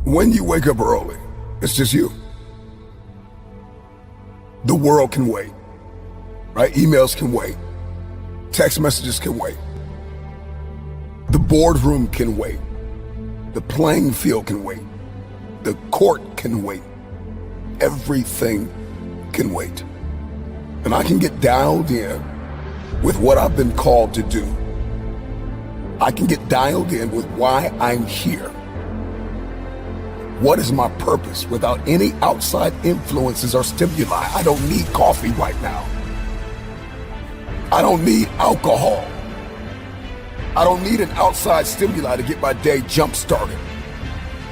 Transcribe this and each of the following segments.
When you wake up early, it's just you. The world can wait, right? Emails can wait. Text messages can wait. The boardroom can wait. The playing field can wait. The court can wait. Everything can wait. And I can get dialed in with what I've been called to do. I can get dialed in with why I'm here. What is my purpose without any outside influences or stimuli? I don't need coffee right now. I don't need alcohol. I don't need an outside stimuli to get my day jump started.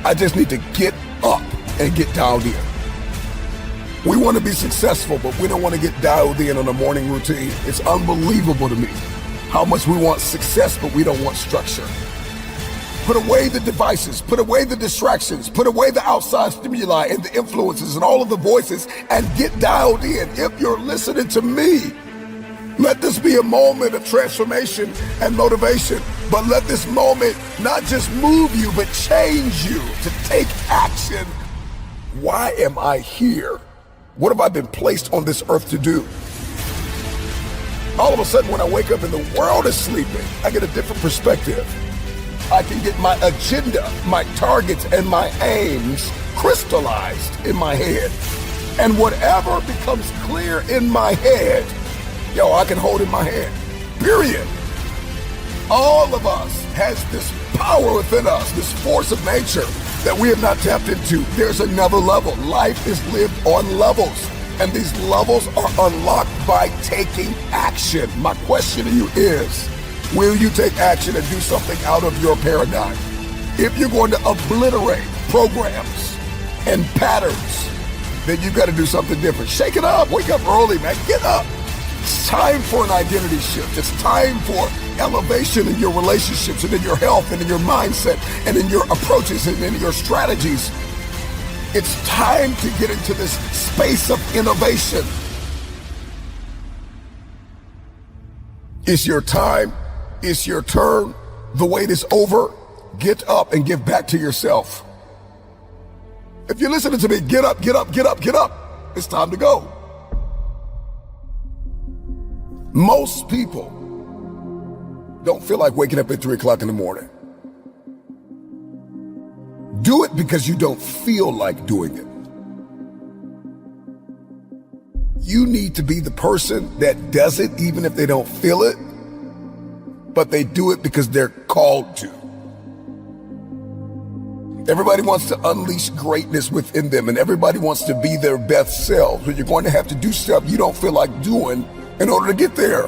I just need to get up and get dialed in. We want to be successful, but we don't want to get dialed in on a morning routine. It's unbelievable to me how much we want success, but we don't want structure. Put away the devices, put away the distractions, put away the outside stimuli and the influences and all of the voices and get dialed in. If you're listening to me, let this be a moment of transformation and motivation, but let this moment not just move you, but change you to take action. Why am I here? What have I been placed on this earth to do? All of a sudden, when I wake up and the world is sleeping, I get a different perspective. I can get my agenda, my targets, and my aims crystallized in my head. And whatever becomes clear in my head, I can hold in my hand, period. All of us has this power within us, this force of nature that we have not tapped into. There's another level. Life is lived on levels, and these levels are unlocked by taking action. My question to you is, will you take action and do something out of your paradigm? If you're going to obliterate programs and patterns, then you've got to do something different. Shake it up. Wake up early, man. Get up. It's time for an identity shift. It's time for elevation in your relationships and in your health and in your mindset and in your approaches and in your strategies. It's time to get into this space of innovation. It's your time. It's your turn. The wait is over. Get up and give back to yourself. If you're listening to me, get up, get up, get up, get up. It's time to go. Most people don't feel like waking up at 3 o'clock in the morning. Do it because you don't feel like doing it. You need to be the person that does it even if they don't feel it, but they do it because they're called to. Everybody wants to unleash greatness within them, and everybody wants to be their best selves, but you're going to have to do stuff you don't feel like doing in order to get there.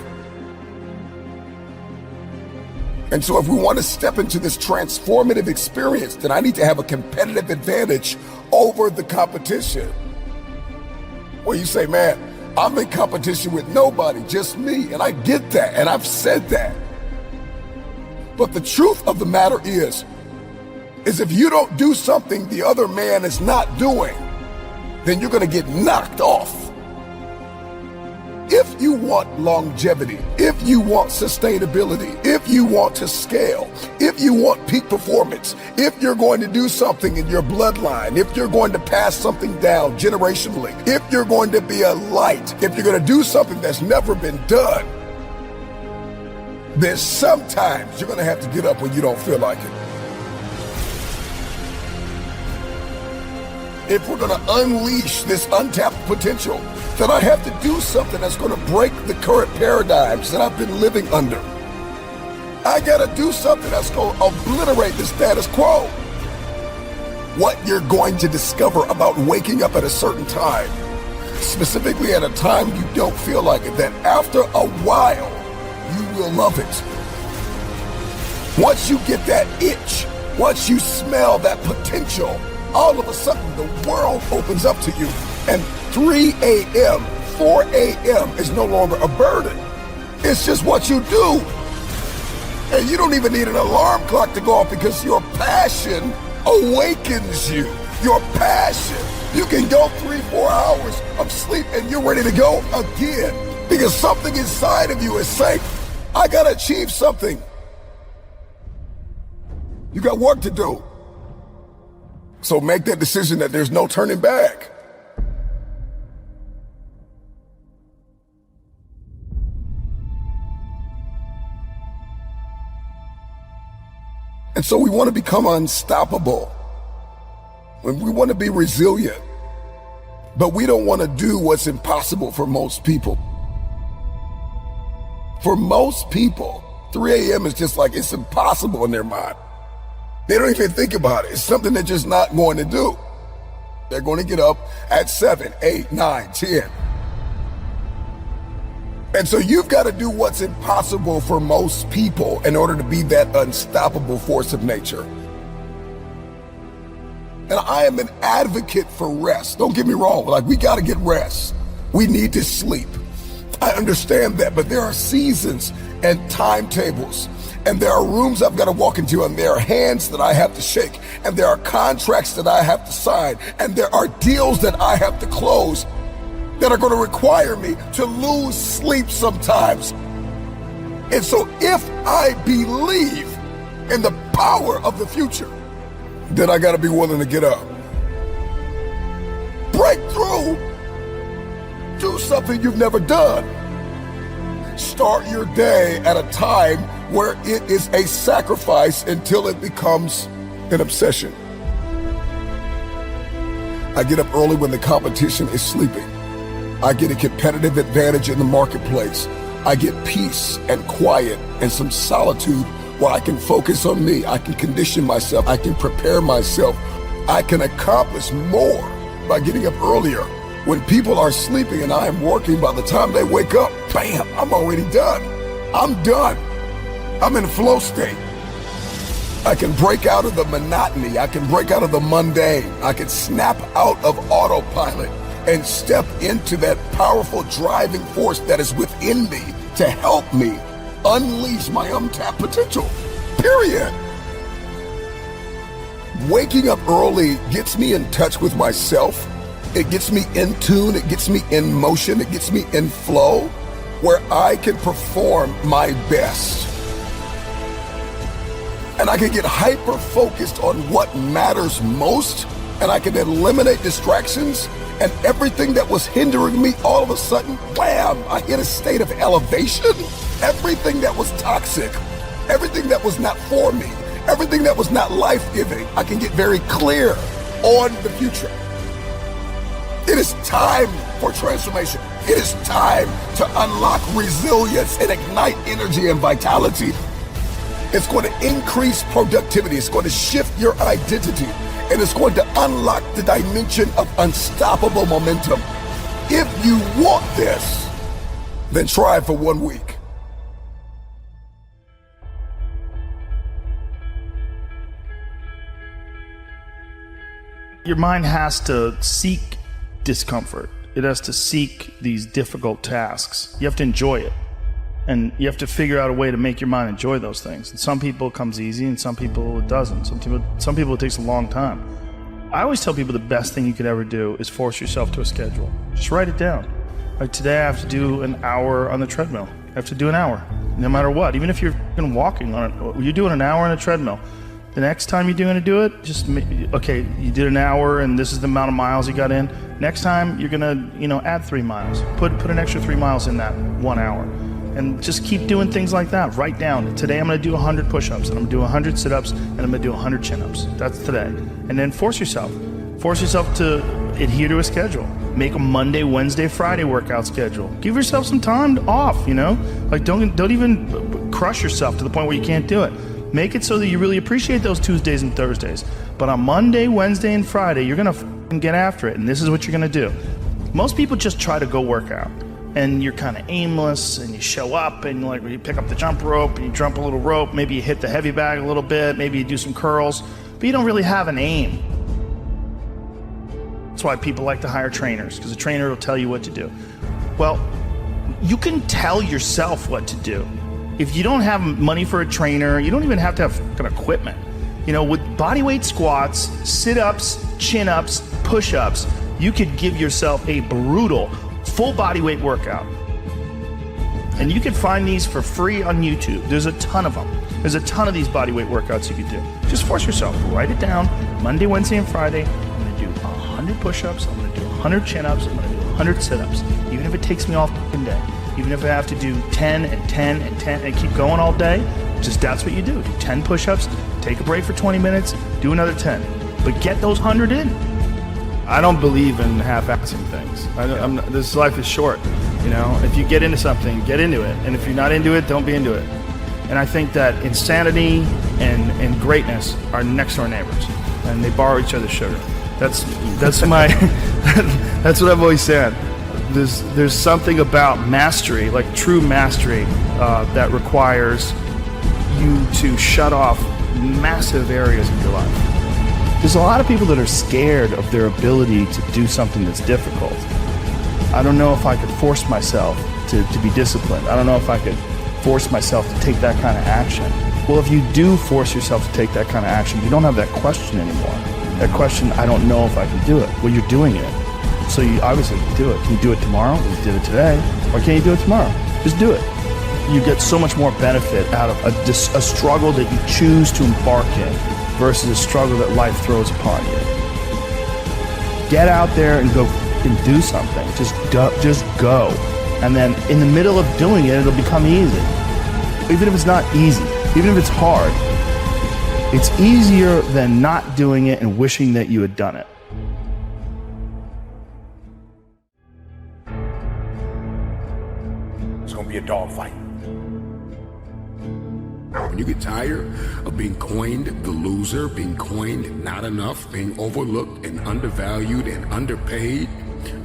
And so if we want to step into this transformative experience, then I need to have a competitive advantage over the competition. Well, you say, man, I'm in competition with nobody, just me. And I get that, and I've said that. But the truth of the matter is if you don't do something the other man is not doing, then you're going to get knocked off. If you want longevity, if you want sustainability, if you want to scale, if you want peak performance, if you're going to do something in your bloodline, if you're going to pass something down generationally, if you're going to be a light, if you're going to do something that's never been done, then sometimes you're going to have to get up when you don't feel like it. If we're going to unleash this untapped potential, then I have to do something that's going to break the current paradigms that I've been living under. I got to do something that's going to obliterate the status quo. What you're going to discover about waking up at a certain time, specifically at a time you don't feel like it, that after a while, you will love it. Once you get that itch, once you smell that potential, all of a sudden the world opens up to you, and 3 a.m., 4 a.m. is no longer a burden. It's just what you do. And you don't even need an alarm clock to go off because your passion awakens you. Your passion. You can go 3-4 hours of sleep and you're ready to go again because something inside of you is saying, I got to achieve something. You got work to do. So make that decision that there's no turning back. And so we want to become unstoppable. We want to be resilient. But we don't want to do what's impossible for most people. For most people, 3 a.m. is just like it's impossible in their mind. They don't even think about it. It's something they're just not going to do. They're going to get up at 7, 8, 9, 10. And so you've got to do what's impossible for most people in order to be that unstoppable force of nature. And I am an advocate for rest. Don't get me wrong. Like, we got to get rest. We need to sleep. I understand that, but there are seasons and timetables, and there are rooms I've got to walk into, and there are hands that I have to shake, and there are contracts that I have to sign, and there are deals that I have to close that are going to require me to lose sleep sometimes. And so if I believe in the power of the future, then I got to be willing to get up. Break through. Do something you've never done. Start your day at a time where it is a sacrifice until it becomes an obsession. I get up early when the competition is sleeping. I get a competitive advantage in the marketplace. I get peace and quiet and some solitude where I can focus on me. I can condition myself. I can prepare myself. I can accomplish more by getting up earlier. When people are sleeping and I am working, by the time they wake up, bam, I'm already done. I'm done. I'm in flow state. I can break out of the monotony. I can break out of the mundane. I can snap out of autopilot and step into that powerful driving force that is within me to help me unleash my untapped potential, period. Waking up early gets me in touch with myself. It gets me in tune. It gets me in motion. It gets me in flow where I can perform my best. And I can get hyper focused on what matters most, and I can eliminate distractions, and everything that was hindering me, all of a sudden, wham, I hit a state of elevation. Everything that was toxic, everything that was not for me, everything that was not life-giving, I can get very clear on the future. It is time for transformation. It is time to unlock resilience and ignite energy and vitality. It's going to increase productivity. It's going to shift your identity. And it's going to unlock the dimension of unstoppable momentum. If you want this, then try it for 1 week. Your mind has to seek discomfort. It has to seek these difficult tasks. You have to enjoy it. And you have to figure out a way to make your mind enjoy those things. And some people it comes easy, and some people it doesn't. Some people it takes a long time. I always tell people the best thing you could ever do is force yourself to a schedule. Just write it down. Like, today I have to do an hour on the treadmill. I have to do an hour, no matter what. Even if you're walking on it, you're doing an hour on a treadmill. The next time you're going to do it, just, okay, you did an hour and this is the amount of miles you got in. Next time you're going to, add 3 miles. Put an extra 3 miles in that 1 hour. And just keep doing things like that. Write down, today I'm going to do 100 push-ups, and I'm going to do 100 sit-ups, and I'm going to do 100 chin-ups. That's today. And then force yourself. Force yourself to adhere to a schedule. Make a Monday, Wednesday, Friday workout schedule. Give yourself some time off, Like, don't even crush yourself to the point where you can't do it. Make it so that you really appreciate those Tuesdays and Thursdays. But on Monday, Wednesday, and Friday, you're going to get after it, and this is what you're going to do. Most people just try to go work out. And you're kind of aimless, and you show up, and you pick up the jump rope, and you jump a little rope, maybe you hit the heavy bag a little bit, maybe you do some curls, but you don't really have an aim. That's why people like to hire trainers, because a trainer will tell you what to do. Well, you can tell yourself what to do. If you don't have money for a trainer, you don't even have to have equipment. With bodyweight squats, sit-ups, chin-ups, push-ups, you could give yourself a brutal full body weight workout. And you can find these for free on YouTube. There's a ton of them. There's a ton of these bodyweight workouts you can do. Just force yourself. Write it down. Monday, Wednesday, and Friday, I'm going to do 100 push-ups. I'm going to do 100 chin-ups. I'm going to do 100 sit-ups. Even if it takes me all fucking day. Even if I have to do 10 and 10 and 10 and keep going all day, just that's what you do. Do 10 push-ups, take a break for 20 minutes, do another 10. But get those 100 in. I don't believe in half-assing things. This life is short. You know, if you get into something, get into it. And if you're not into it, don't be into it. And I think that insanity and greatness are next door neighbors, and they borrow each other's sugar. That's my that's what I've always said. There's something about mastery, like true mastery, that requires you to shut off massive areas of your life. There's a lot of people that are scared of their ability to do something that's difficult. I don't know if I could force myself to be disciplined. I don't know if I could force myself to take that kind of action. Well, if you do force yourself to take that kind of action, you don't have that question anymore. That question, I don't know if I can do it. Well, you're doing it. So you obviously can do it. Can you do it tomorrow? You did it today. Or can you do it tomorrow? Just do it. You get so much more benefit out of a struggle that you choose to embark in versus a struggle that life throws upon you. Get out there and go and do something. Just go. And then in the middle of doing it, it'll become easy. Even if it's not easy, even if it's hard, it's easier than not doing it and wishing that you had done it. It's gonna be a dogfight. When you get tired of being coined the loser, being coined not enough, being overlooked and undervalued and underpaid,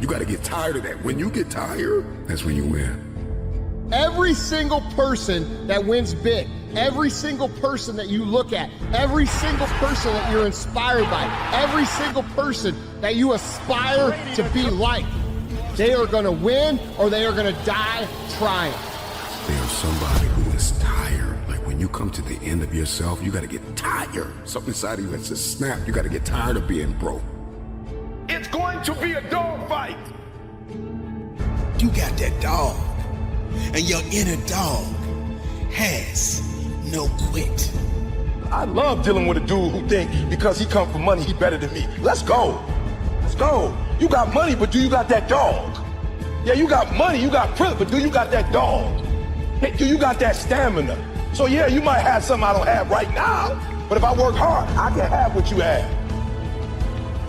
you gotta get tired of that. When you get tired, that's when you win. Every single person that wins big, every single person that you look at, every single person that you're inspired by, every single person that you aspire to be like, they are gonna win or they are gonna die trying. There's somebody who is tired. Like when you come to the end of yourself, you gotta get tired. Something inside of you has just snapped. You gotta get tired of being broke. It's going to be a dogfight. You got that dog, and your inner dog has no quit. I love dealing with a dude who think because he come from money, he better than me. Let's go. Let's go. You got money, but do you got that dog? Yeah, you got money, you got privilege, but do you got that dog? Hey, do you got that stamina? So yeah, you might have something I don't have right now, but if I work hard, I can have what you have.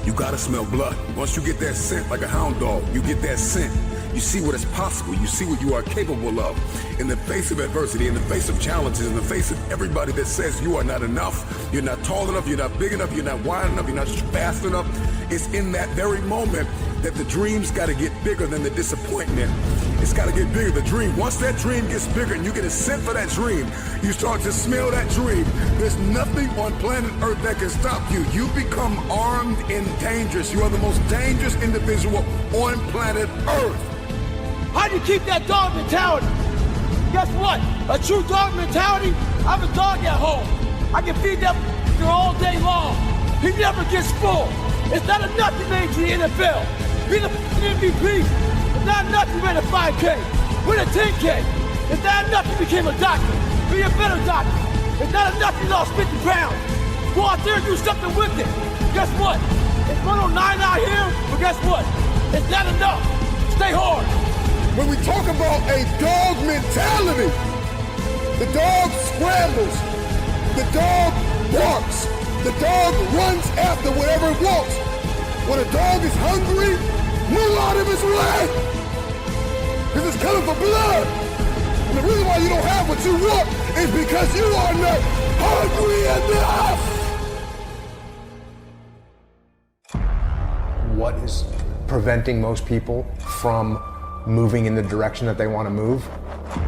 You gotta smell blood. Once you get that scent like a hound dog, you get that scent. You see what is possible. You see what you are capable of. In the face of adversity, in the face of challenges, in the face of everybody that says you are not enough, you're not tall enough, you're not big enough, you're not wide enough, you're not fast enough. It's in that very moment that the dreams gotta get bigger than the disappointment. It's gotta get bigger, the dream. Once that dream gets bigger and you get a scent for that dream, you start to smell that dream. There's nothing on planet Earth that can stop you. You become armed and dangerous. You are the most dangerous individual on planet Earth. How do you keep that dog mentality? Guess what? A true dog mentality, I have a dog at home. I can feed that all day long. He never gets full. It's not enough you made to the NFL. Be the MVP. It's not enough you ran a 5K. Win a 10K. It's not enough you became a doctor. Be a better doctor. It's not enough you lost 50 pounds. Go out there and do something with it. Guess what? It's 109 out here, but guess what? It's not enough. Stay hard. When we talk about a dog mentality, the dog scrambles, the dog barks, the dog runs after whatever it wants. When a dog is hungry, move out of his way, because it's coming for blood. And the reason why you don't have what you want is because you are not hungry enough. What is preventing most people from moving in the direction that they want to move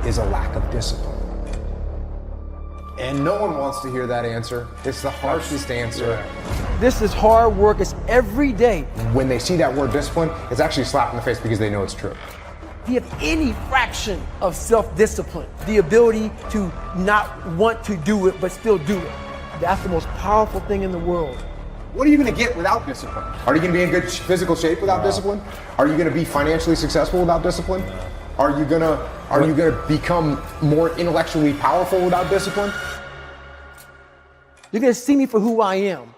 is a lack of discipline. And no one wants to hear that answer. It's the harshest answer. This is hard work. It's every day. When they see that word discipline, it's actually a slap in the face because they know it's true. If you have any fraction of self-discipline, the ability to not want to do it but still do it, that's the most powerful thing in the world. What are you going to get without discipline? Are you going to be in good physical shape without discipline? Are you going to be financially successful without discipline? Are you going to become more intellectually powerful without discipline? You're going to see me for who I am.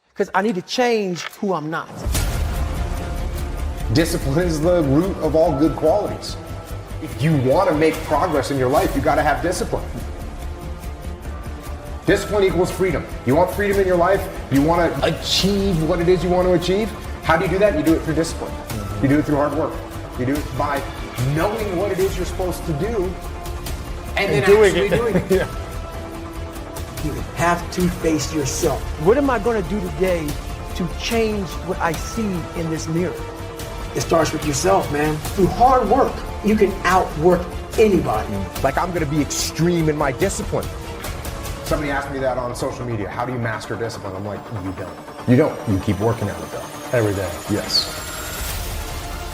Because I need to change who I'm not. Discipline is the root of all good qualities. If you want to make progress in your life, you got to have discipline. Discipline equals freedom. You want freedom in your life? You want to achieve what it is you want to achieve? How do you do that? You do it through discipline. You do it through hard work. You do it by knowing what it is you're supposed to do and then doing it. Yeah. You have to face yourself. What am I going to do today to change what I see in this mirror? It starts with yourself, man. Through hard work, you can outwork anybody. Like, I'm going to be extreme in my discipline. Somebody asked me that on social media. How do you master discipline? I'm like, you don't. You don't. You keep working at it though. Every day. Yes.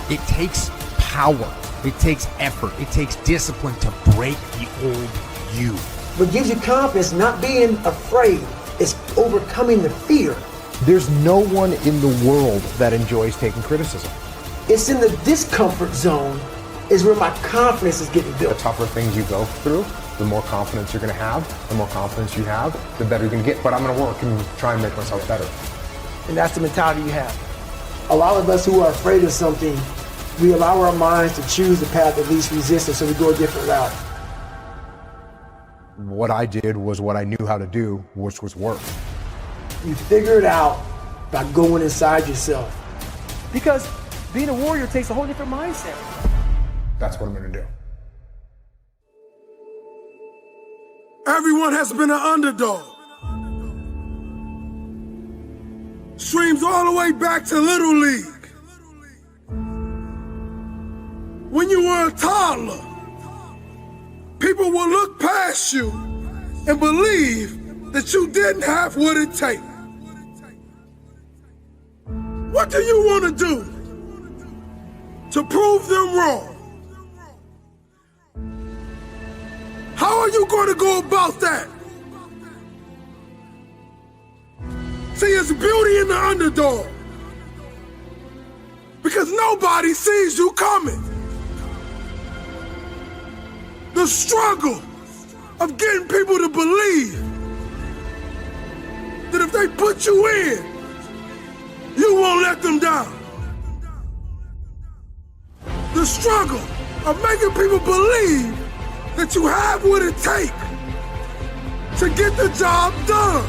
It takes power. It takes effort. It takes discipline to break the old you. What gives you confidence, not being afraid, is overcoming the fear. There's no one in the world that enjoys taking criticism. It's in the discomfort zone is where my confidence is getting The built. tougher things you go through, the more confidence you're going to have. The more confidence you have, the better you're going to get. But I'm going to work and try and make myself better. And that's the mentality you have. A lot of us who are afraid of something, we allow our minds to choose the path of least resistance, so we go a different route. What I did was what I knew how to do, which was work. You figure it out by going inside yourself. Because being a warrior takes a whole different mindset. That's what I'm going to do. Everyone has been an underdog. Streams all the way back to Little League. When you were a toddler, people will look past you and believe that you didn't have what it takes. What do you want to do to prove them wrong? How are you going to go about that? See, it's beauty in the underdog. Because nobody sees you coming. The struggle of getting people to believe that if they put you in, you won't let them down. The struggle of making people believe that you have what it takes to get the job done.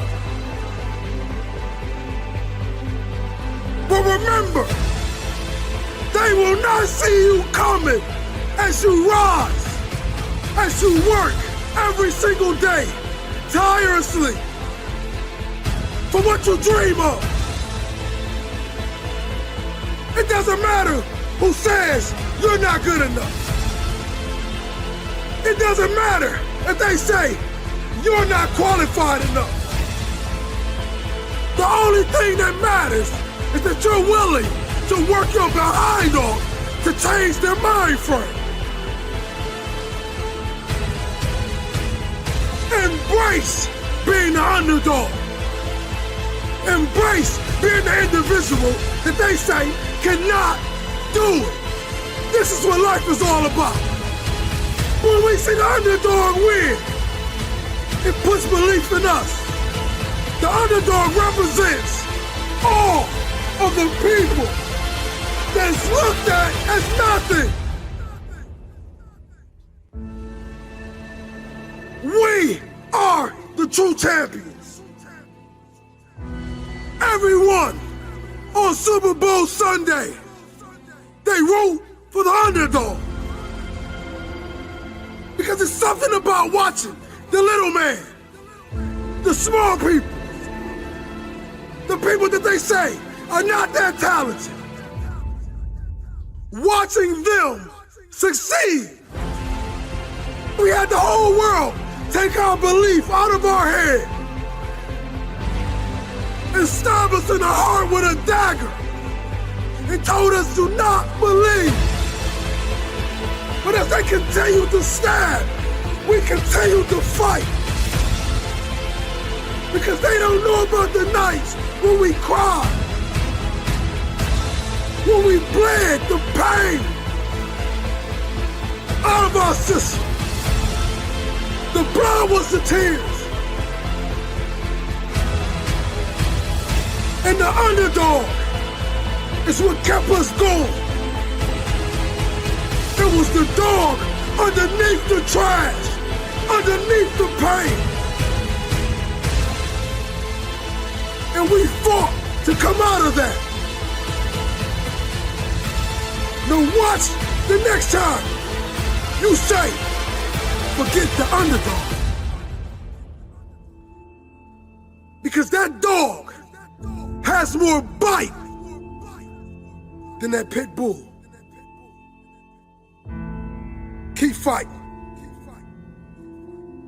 But remember, they will not see you coming as you rise, as you work every single day, tirelessly, for what you dream of. It doesn't matter who says you're not good enough. It doesn't matter if they say you're not qualified enough. The only thing that matters is that you're willing to work your behind off to change their mind frame. Embrace being the underdog. Embrace being the individual that they say cannot do it. This is what life is all about. When we see the underdog win, it puts belief in us. The underdog represents all of the people that's looked at as nothing. We are the true champions. Everyone on Super Bowl Sunday, they root for the underdog. Because it's something about watching the little man, the small people, the people that they say are not that talented. Watching them succeed. We had the whole world take our belief out of our head and stab us in the heart with a dagger and told us to not believe. But as they continue to stab, we continue to fight. Because they don't know about the nights when we cried, when we bled the pain out of our system. The blood was the tears. And the underdog is what kept us going. It was the dog underneath the trash, underneath the pain. And we fought to come out of that. Now watch the next time you say, forget the underdog. Because that dog has more bite than that pit bull. Keep fighting.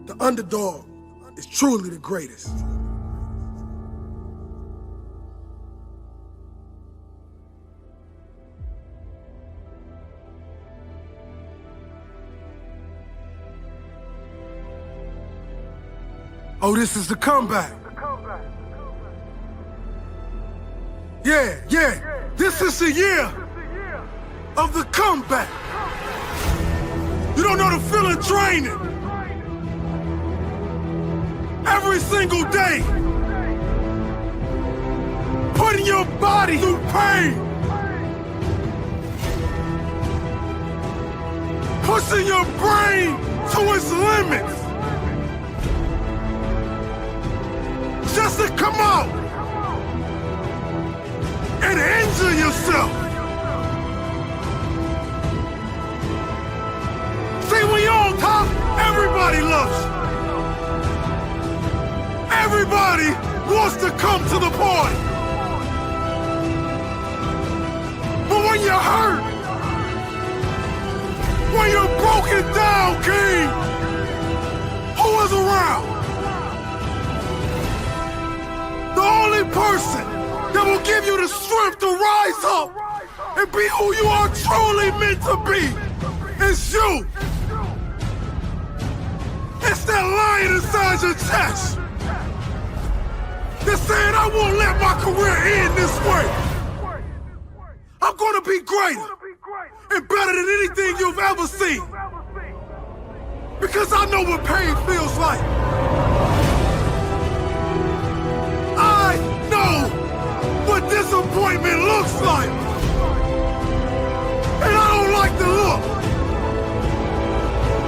The underdog is truly the greatest. Oh, this is the comeback. Yeah. This is the year of the comeback. You don't know the feeling training. Every single day. Putting your body through pain. Pushing your brain to its limits. Just to come out and injure yourself. See, when you're on top, everybody loves you. Everybody wants to come to the party. But when you're hurt, when you're broken down, King, who is around? The only person that will give you the strength to rise up and be who you are truly meant to be is you. It's that lion inside your chest that's saying, I won't let my career end this way. I'm gonna be greater and better than anything you've ever seen. Because I know what pain feels like. I know what disappointment looks like. And I don't like the look.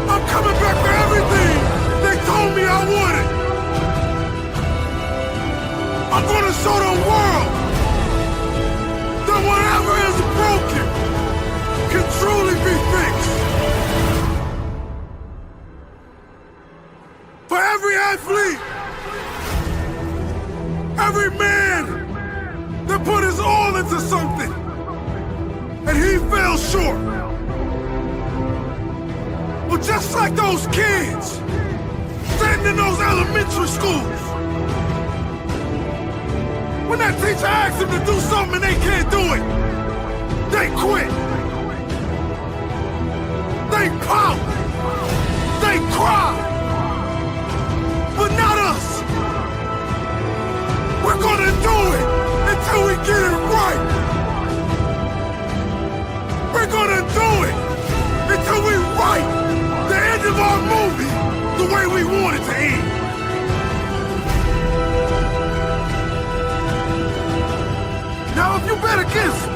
I'm coming back for everything they told me I wanted. I'm gonna show the world that whatever is broken can truly be fixed. For every athlete, every man that put his all into something and he fell short. Well, just like those kids sitting in those elementary schools, when that teacher asks them to do something and they can't do it, they quit. They pout. They cry. But not us. We're gonna do it until we get it right. We're gonna do it until we write the end of our movie the way we want it to end. Now, if you bet against it,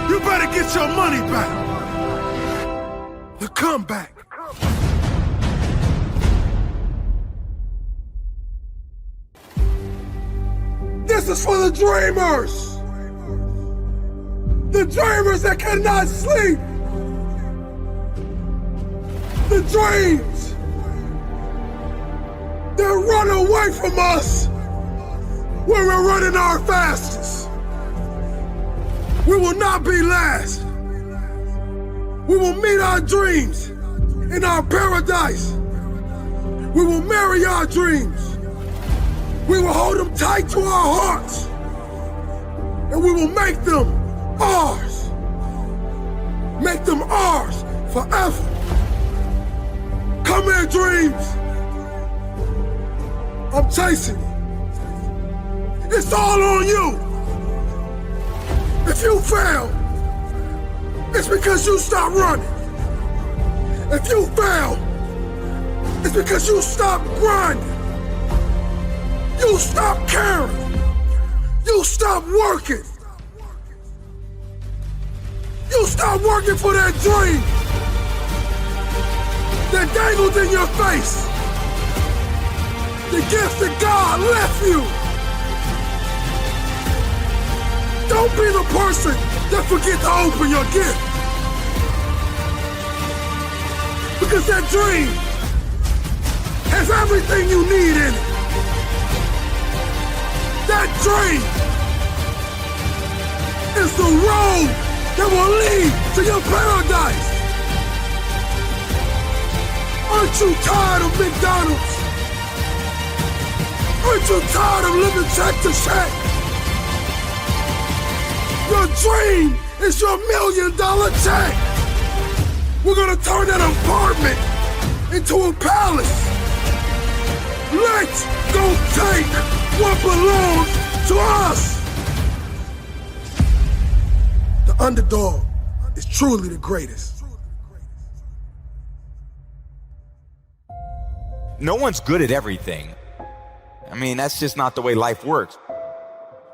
you better get your money back. The comeback. This is for the dreamers. The dreamers that cannot sleep. The dreams that run away from us when we're running our fastest. We will not be last. We will meet our dreams in our paradise. We will marry our dreams. We will hold them tight to our hearts. And we will make them ours. Make them ours forever. Come here, dreams. I'm chasing you. It's all on you. If you fail, it's because you stopped running. If you fail, it's because you stopped grinding. You stopped caring. you stop working. You stop working for that dream that dangles in your face. The gift that God left you. Don't be the person that forget to open your gift. Because that dream has everything you need in it. That dream is the road that will lead to your paradise. Aren't you tired of McDonald's? Aren't you tired of living check to check? Your dream is your $1 million check. We're gonna turn that apartment into a palace. Let's go take what belongs to us. The underdog is truly the greatest. No one's good at everything. I mean, that's just not the way life works.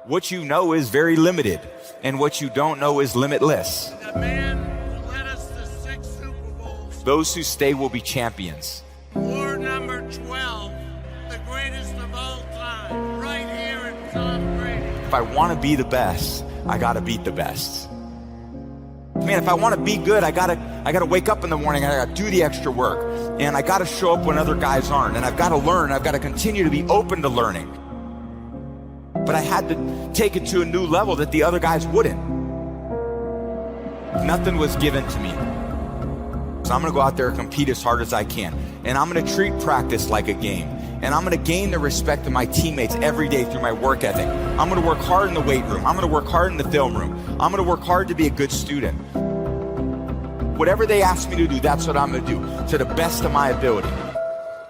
What you know is very limited, and what you don't know is limitless. The man who led us to 6 Super Bowls. Those who stay will be champions. War number 12, the greatest of all time, right here in Tom Brady. If I want to be the best, I gotta beat the best. Man, if I want to be good, I gotta wake up in the morning, I gotta do the extra work, and I gotta show up when other guys aren't, and I've gotta learn, I've gotta continue to be open to learning. But I had to take it to a new level that the other guys wouldn't. Nothing was given to me. So I'm gonna go out there and compete as hard as I can, and I'm gonna treat practice like a game. And I'm gonna gain the respect of my teammates every day through my work ethic. I'm gonna work hard in the weight room. I'm gonna work hard in the film room. I'm gonna work hard to be a good student. Whatever they ask me to do, that's what I'm gonna do, to the best of my ability.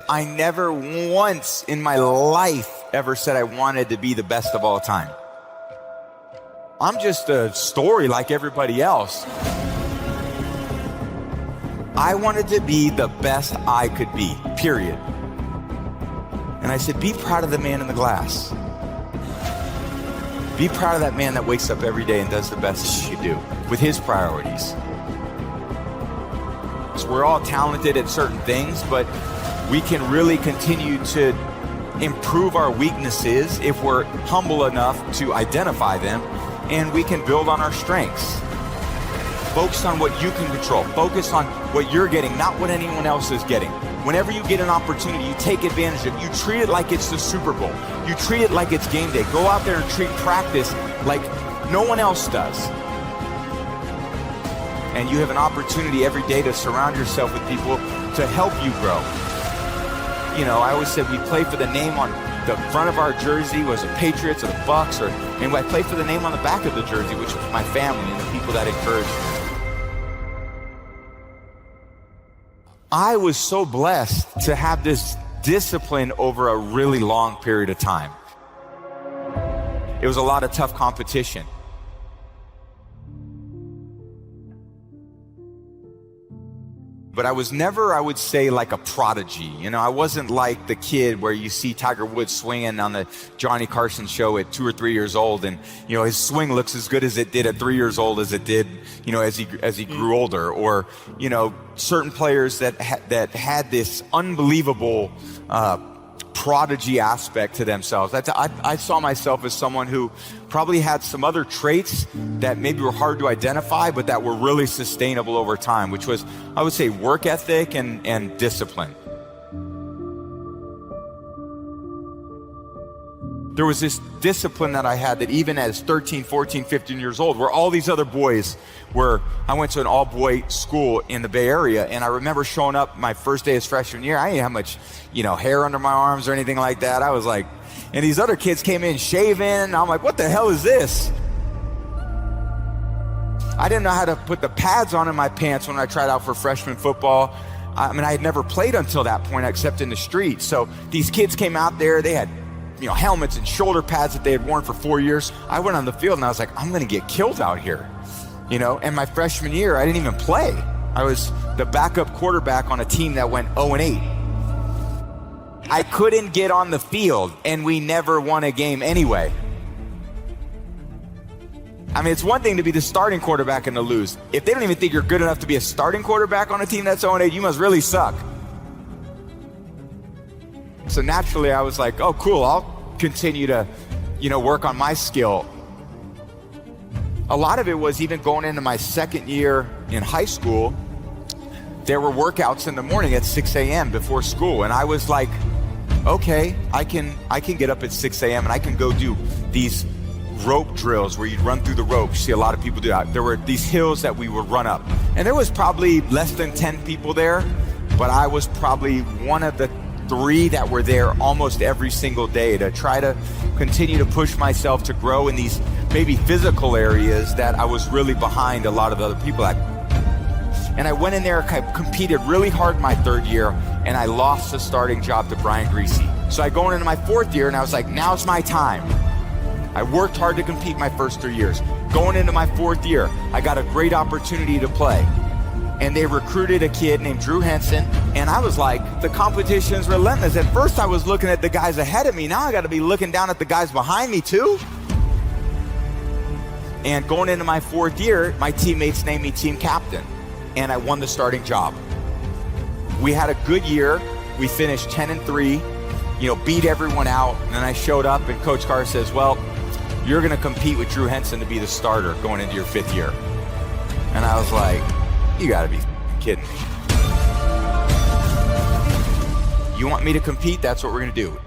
I never once in my life ever said I wanted to be the best of all time. I'm just a story like everybody else. I wanted to be the best I could be, period. And I said, be proud of the man in the glass. Be proud of that man that wakes up every day and does the best he can do with his priorities. So we're all talented at certain things, but we can really continue to improve our weaknesses if we're humble enough to identify them, and we can build on our strengths. Focus on what you can control. Focus on what you're getting, not what anyone else is getting. Whenever you get an opportunity, you take advantage of it. You treat it like it's the Super Bowl. You treat it like it's game day. Go out there and treat practice like no one else does. And you have an opportunity every day to surround yourself with people to help you grow. You know, I always said we play for the name on the front of our jersey, was the Patriots or the Bucks, and I play for the name on the back of the jersey, which was my family and the people that encouraged me. I was so blessed to have this discipline over a really long period of time. It was a lot of tough competition. But I was never, I would say, like a prodigy. You know, I wasn't like the kid where you see Tiger Woods swinging on the Johnny Carson show at 2 or 3 years old, and you know his swing looks as good as it did at 3 years old as it did, you know, as he grew older. Or you know, certain players that had this unbelievable prodigy aspect to themselves. I saw myself as someone who probably had some other traits that maybe were hard to identify, but that were really sustainable over time, which was, I would say, work ethic and discipline. There was this discipline that I had that even as 13, 14, 15 years old, where all these other boys were, I went to an all-boy school in the Bay Area, and I remember showing up my first day as freshman year. I didn't have much, you know, hair under my arms or anything like that. I was like, and these other kids came in shaving, and I'm like, what the hell is this? I didn't know how to put the pads on in my pants when I tried out for freshman football. I mean, I had never played until that point except in the street. So these kids came out there, they had, you know, helmets and shoulder pads that they had worn for 4 years. I went on the field and I was like, I'm gonna get killed out here, you know? And my freshman year, I didn't even play. I was the backup quarterback on a team that went 0-8. I couldn't get on the field, and we never won a game anyway. I mean, it's one thing to be the starting quarterback and to lose. If they don't even think you're good enough to be a starting quarterback on a team that's 0-8, you must really suck. So naturally, I was like, oh, cool, I'll continue to, work on my skill. A lot of it was even going into my second year in high school, there were workouts in the morning at 6 a.m. before school. And I was like, okay, I can get up at 6 a.m. and I can go do these rope drills where you'd run through the ropes. You see a lot of people do that. There were these hills that we would run up. And there was probably less than 10 people there, but I was probably one of the 3 that were there almost every single day to try to continue to push myself to grow in these maybe physical areas that I was really behind a lot of the other people at. And I went in there, competed really hard my 3rd year, and I lost the starting job to Brian Greasy. So I go into my 4th year, and I was like, now it's my time. I worked hard to compete my first 3 years. Going into my 4th year, I got a great opportunity to play. And they recruited a kid named Drew Henson, and I was like, the competition's relentless. At first I was looking at the guys ahead of me. Now I got to be looking down at the guys behind me too. And going into my 4th year, my teammates named me team captain, and I won the starting job. We had a good year. We finished 10-3, beat everyone out. And then I showed up, and Coach Carr says, well, you're going to compete with Drew Henson to be the starter going into your 5th year. And I was like, you got to be kidding me. You want me to compete? That's what we're going to do.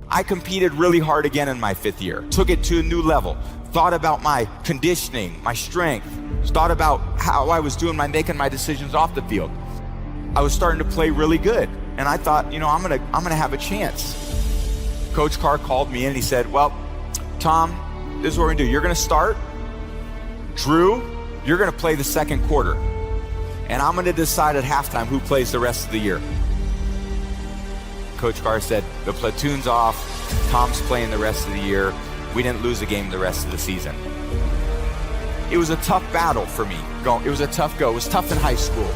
I competed really hard again in my 5th year. Took it to a new level. Thought about my conditioning, my strength. Thought about how I was doing making my decisions off the field. I was starting to play really good. And I thought, I'm gonna have a chance. Coach Carr called me in and he said, well, Tom, this is what we're gonna do. You're gonna start. Drew, you're gonna play the 2nd quarter. And I'm gonna decide at halftime who plays the rest of the year. Coach Carr said, the platoon's off. Tom's playing the rest of the year. We didn't lose a game the rest of the season. It was a tough battle for me. It was a tough go. It was tough in high school.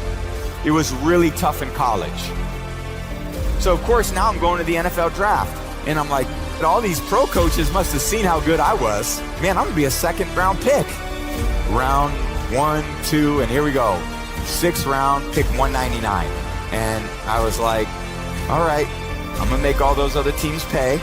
It was really tough in college. So of course now I'm going to the NFL draft. And I'm like, all these pro coaches must have seen how good I was. Man, I'm gonna be a 2nd round pick. Round 1, 2, and here we go. 6th round, pick 199. And I was like, all right, I'm gonna make all those other teams pay.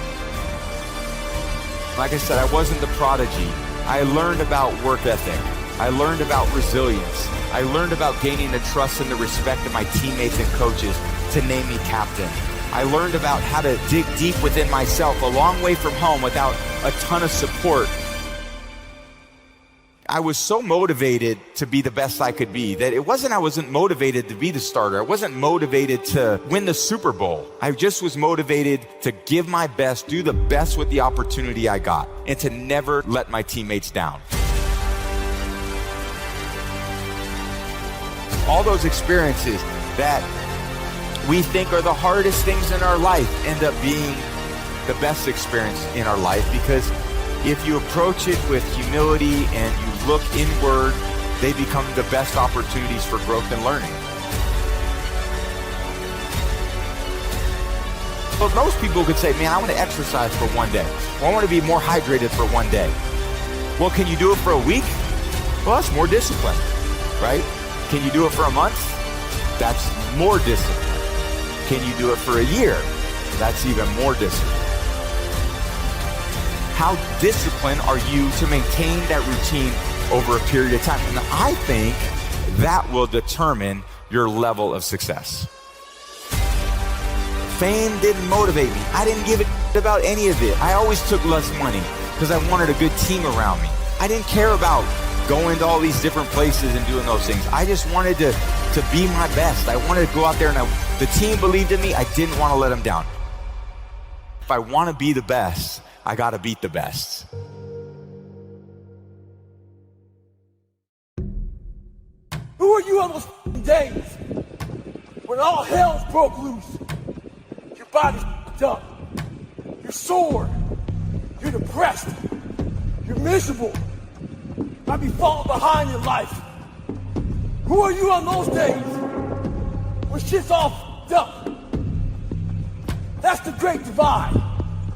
Like I said, I wasn't the prodigy. I learned about work ethic. I learned about resilience. I learned about gaining the trust and the respect of my teammates and coaches to name me captain. I learned about how to dig deep within myself, a long way from home without a ton of support. I was so motivated to be the best I could be that I wasn't motivated to be the starter. I wasn't motivated to win the Super Bowl. I just was motivated to give my best, do the best with the opportunity I got, and to never let my teammates down. All those experiences that we think are the hardest things in our life end up being the best experience in our life, because if you approach it with humility and you look inward, they become the best opportunities for growth and learning. But most people could say, man, I want to exercise for one day. Or I want to be more hydrated for one day. Well, can you do it for a week? Well, that's more discipline, right? Can you do it for a month? That's more discipline. Can you do it for a year? That's even more discipline. How disciplined are you to maintain that routine over a period of time? And I think that will determine your level of success. Fame didn't motivate me. I didn't give a about any of it. I always took less money because I wanted a good team around me. I didn't care about going to all these different places and doing those things. I just wanted to be my best. I wanted to go out there, and the team believed in me. I didn't want to let them down. If I want to be the best, I got to beat the best. Who are you on those days when all hell's broke loose? Your body's up. You're sore. You're depressed. You're miserable. Might be falling behind in life. Who are you on those days when shit's all up? That's the great divide.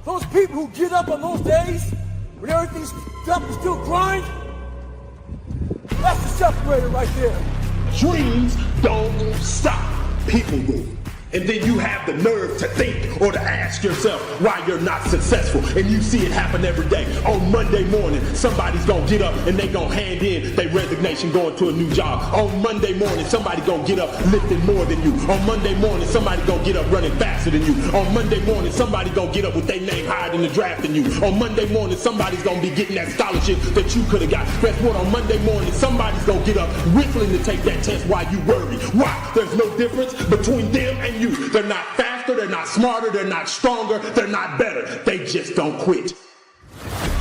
those people who get up on those days when everything's stuff is still grind, that's the separator right there. Dreams don't stop. People do. And then you have the nerve to think or to ask yourself why you're not successful. And you see it happen every day. On Monday morning, somebody's gonna get up and they gonna hand in their resignation going to a new job. On Monday morning, somebody gonna get up lifting more than you. On Monday morning, somebody gonna get up running faster than you. On Monday morning, somebody gonna get up with their name higher in the draft than you. On Monday morning, somebody's gonna be getting that scholarship that you could have got. Guess what? On Monday morning, somebody's gonna get up whistling to take that test while you worry. Why? There's no difference between them and you. They're not faster, they're not smarter, they're not stronger, they're not better. They just don't quit.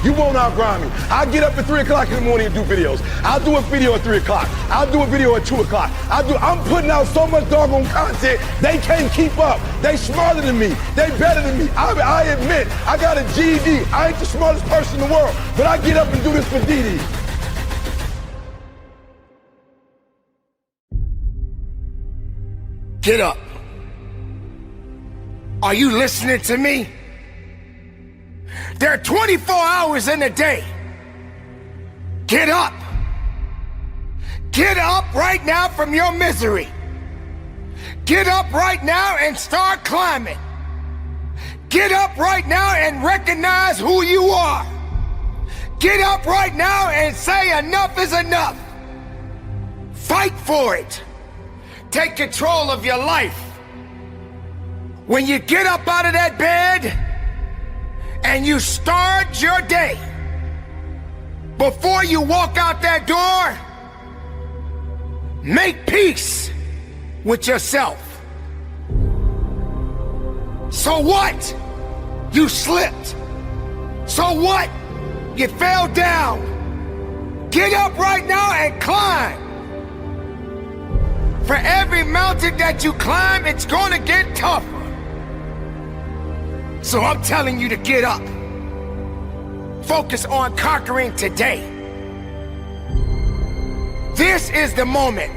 You won't outgrind me. I'll get up at 3 o'clock in the morning and do videos. I'll do a video at 3 o'clock. I'll do a video at 2 o'clock. I'm putting out so much doggone content, they can't keep up. They smarter than me. They better than me. I admit, I got a GED. I ain't the smartest person in the world, but I get up and do this for Dee Dee. Get up. Are you listening to me? There are 24 hours in a day. Get up. Get up right now from your misery. Get up right now and start climbing. Get up right now and recognize who you are. Get up right now and say enough is enough. Fight for it. Take control of your life. When you get up out of that bed and you start your day, before you walk out that door, make peace with yourself. So what? You slipped. So what? You fell down. Get up right now and climb. For every mountain that you climb, it's gonna get tougher. So I'm telling you to get up. Focus on conquering today. This is the moment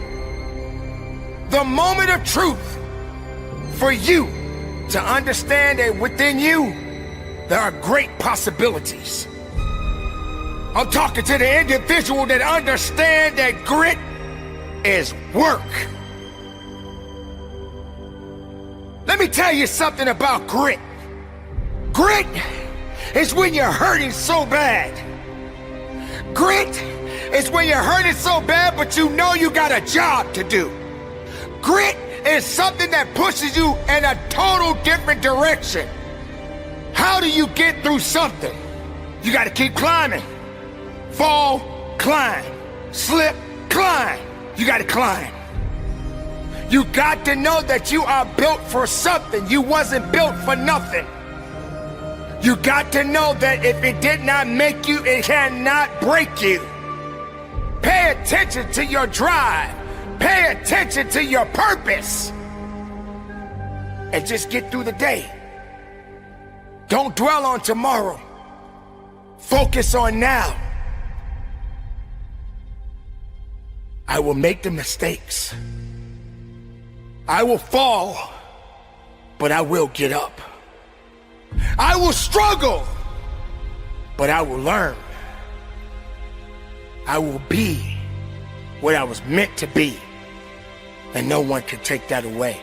of truth for you to understand that within you, there are great possibilities. I'm talking to the individual that understands that grit is work. Let me tell you something about grit. Grit is when you're hurting so bad. Grit is when you're hurting so bad, but you know you got a job to do. Grit is something that pushes you in a total different direction. How do you get through something? You got to keep climbing. Fall, climb. Slip, climb. You got to climb. You got to know that you are built for something. You wasn't built for nothing. You got to know that if it did not make you, it cannot break you. Pay attention to your drive. Pay attention to your purpose. And just get through the day. Don't dwell on tomorrow. Focus on now. I will make the mistakes. I will fall, but I will get up. I will struggle, but I will learn. I will be what I was meant to be, and no one can take that away.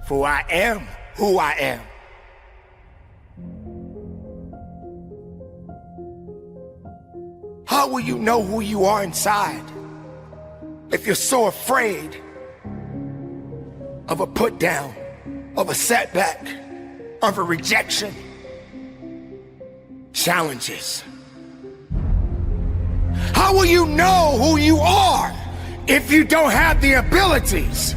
For I am who I am. How will you know who you are inside if you're so afraid of a put down, of a setback, of a rejection? Challenges. How will you know who you are if you don't have the abilities?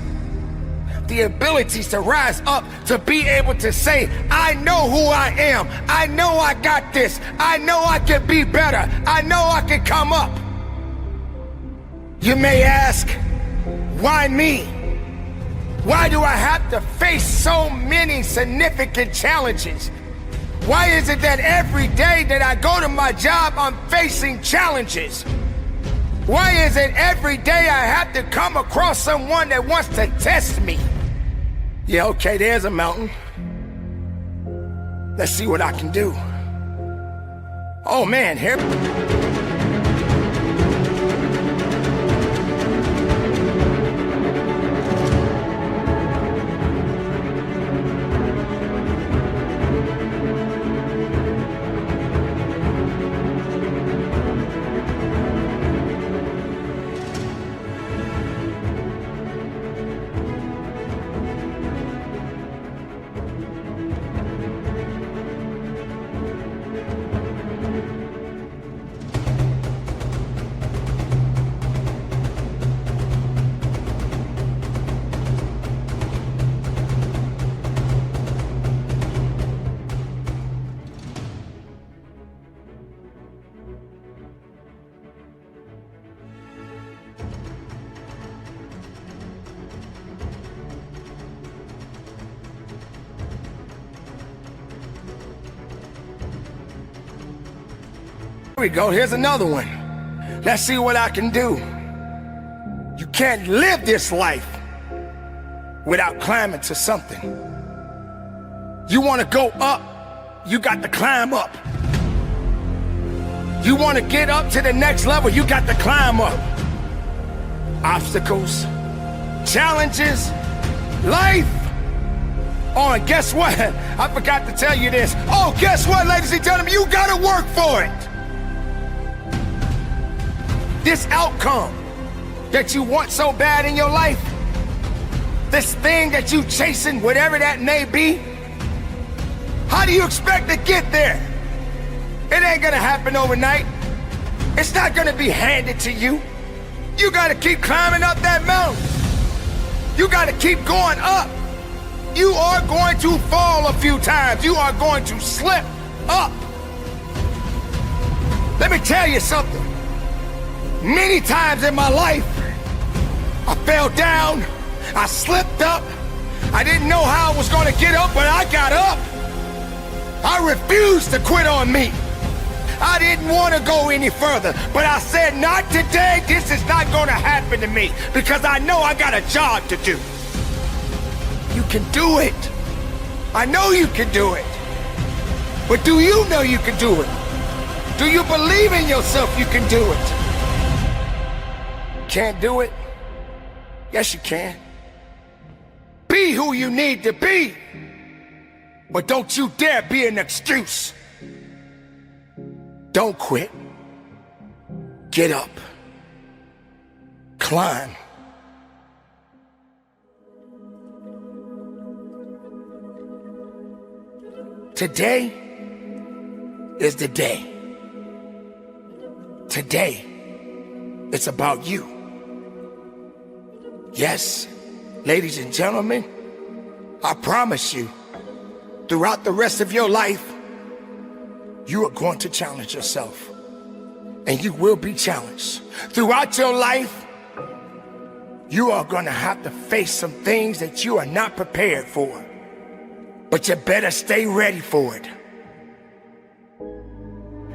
The abilities to rise up, to be able to say, I know who I am. I know I got this. I know I can be better. I know I can come up. You may ask, why me? Why do I have to face so many significant challenges? Why is it that every day that I go to my job, I'm facing challenges? Why is it every day I have to come across someone that wants to test me? Yeah, okay, there's a mountain. Let's see what I can do. Oh man, here. Here we go, here's another one. Let's see what I can do. You can't live this life without climbing to something. You want to go up, you got to climb up. You want to get up to the next level, you got to climb up. Obstacles, challenges, life. Oh, and guess what? I forgot to tell you this. Oh, guess what, ladies and gentlemen? You got to work for it. This outcome that you want so bad in your life, this thing that you chasing, whatever that may be, how do you expect to get there? It ain't gonna happen overnight. It's not gonna be handed to you. You gotta keep climbing up that mountain. You gotta keep going up. You are going to fall a few times. You are going to slip up. Let me tell you something. Many times in my life, I fell down, I slipped up, I didn't know how I was gonna get up, but I got up. I refused to quit on me. I didn't want to go any further, but I said, not today, this is not gonna happen to me, because I know I got a job to do. You can do it. I know you can do it. But do you know you can do it? Do you believe in yourself you can do it? Can't do it? Yes, you can. Be who you need to be. But don't you dare be an excuse. Don't quit. Get up. Climb. Today is the day. Today, it's about you. Yes, ladies and gentlemen, I promise you, throughout the rest of your life, you are going to challenge yourself. And you will be challenged. Throughout your life, you are going to have to face some things that you are not prepared for. But you better stay ready for it.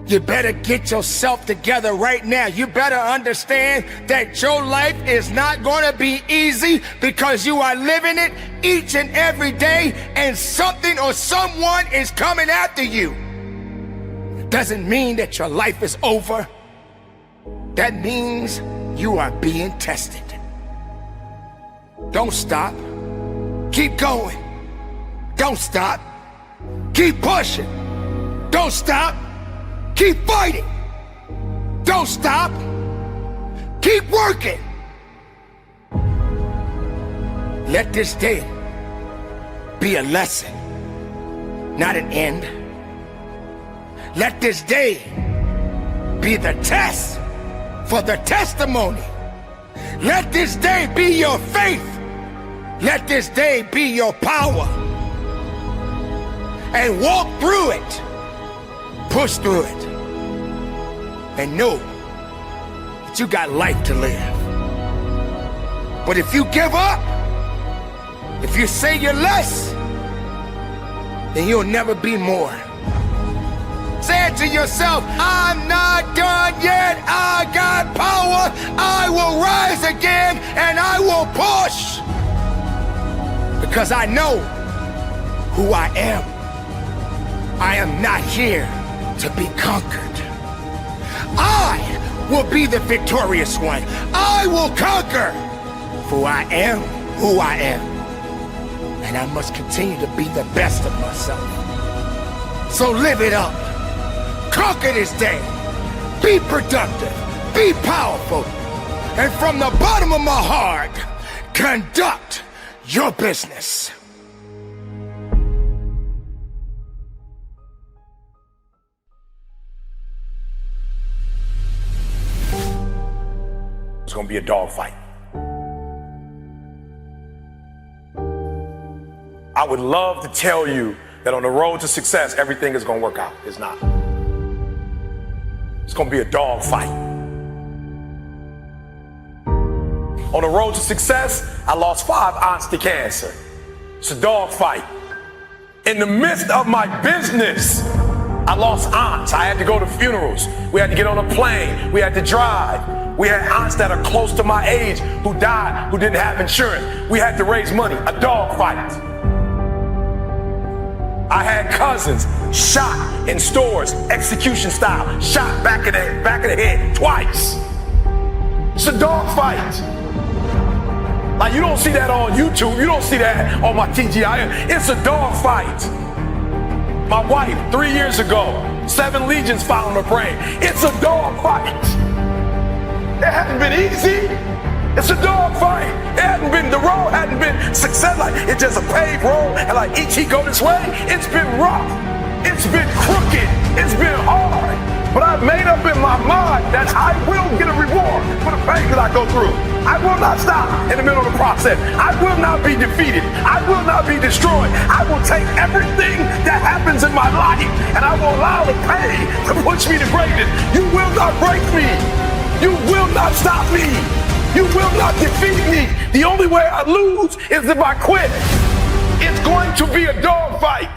You better get yourself together right now. You better understand that your life is not going to be easy, because you are living it each and every day, and something or someone is coming after you. It doesn't mean that your life is over. That means you are being tested. Don't stop. Keep going. Don't stop. Keep pushing. Don't stop. Keep fighting. Don't stop. Keep working. Let this day be a lesson, not an end. Let this day be the test for the testimony. Let this day be your faith. Let this day be your power. And walk through it. Push through it. And know that you got life to live. But if you give up, if you say you're less, then you'll never be more. Say it to yourself, I'm not done yet. I got power. I will rise again, and I will push. Because I know who I am. I am not here to be conquered. I will be the victorious one. I will conquer. For I am who I am. And I must continue to be the best of myself. So live it up. Conquer this day. Be productive. Be powerful. And from the bottom of my heart, conduct your business. It's gonna be a dogfight. I would love to tell you that on the road to success, everything is gonna work out. It's not. It's gonna be a dogfight. On the road to success, I lost 5 aunts to cancer. It's a dogfight. In the midst of my business, I lost aunts. I had to go to funerals. We had to get on a plane. We had to drive. We had aunts that are close to my age who died, who didn't have insurance. We had to raise money, a dogfight. I had cousins shot in stores, execution style, shot back of the head twice. It's a dogfight. Like, you don't see that on YouTube. You don't see that on my TGI. It's a dogfight. My wife, 3 years ago, 7 legions following her brain. It's a dogfight. It hasn't been easy. It's a dogfight. The road hadn't been success. Like, it's just a paved road, and like each he go this way, it's been rough. It's been crooked. It's been hard. But I've made up in my mind that I will get a reward for the pain that I go through. I will not stop in the middle of the process. I will not be defeated. I will not be destroyed. I will take everything that happens in my life, and I will allow the pain to push me to greatness. You will not break me. You will not stop me. You will not defeat me. The only way I lose is if I quit. It's going to be a dogfight.